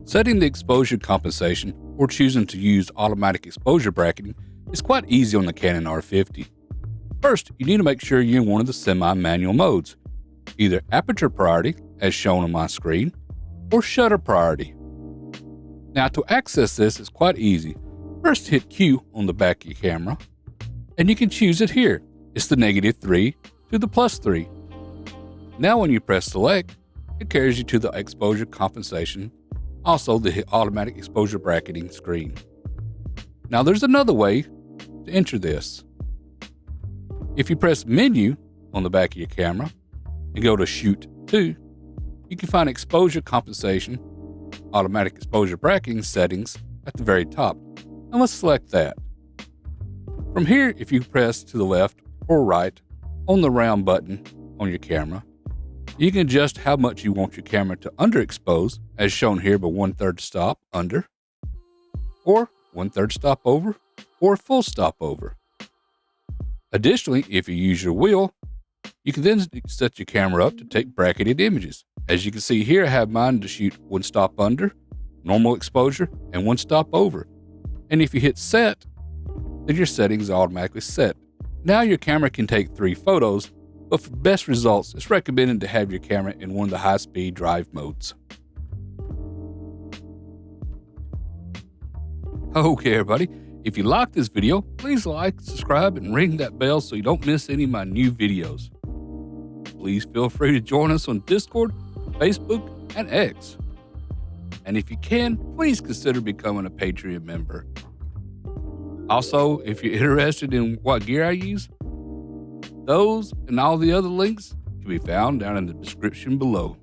Setting the exposure compensation or choosing to use automatic exposure bracketing is quite easy on the Canon R50. First, you need to make sure you're in one of the semi-manual modes, either aperture priority, as shown on my screen, or shutter priority. Now to access this is quite easy. First hit Q on the back of your camera, and you can choose it here. It's the -3 to the +3. Now when you press select, it carries you to the exposure compensation, also the automatic exposure bracketing screen. Now there's another way to enter this. If you press menu on the back of your camera and go to shoot to, you can find exposure compensation, automatic exposure bracketing settings at the very top. And let's select that. From here, if you press to the left or right on the round button on your camera, you can adjust how much you want your camera to underexpose, as shown here by 1/3 stop under, or 1/3 stop over, or full stop over. Additionally, if you use your wheel, you can then set your camera up to take bracketed images. As you can see here, I have mine to shoot 1 stop under, normal exposure, and 1 stop over. And if you hit set, then your settings are automatically set. Now your camera can take 3 photos, but for best results, it's recommended to have your camera in one of the high-speed drive modes. Okay everybody, if you like this video, please like, subscribe, and ring that bell so you don't miss any of my new videos. Please feel free to join us on Discord, Facebook, and X. And if you can, please consider becoming a Patreon member. Also, if you're interested in what gear I use, those and all the other links can be found down in the description below.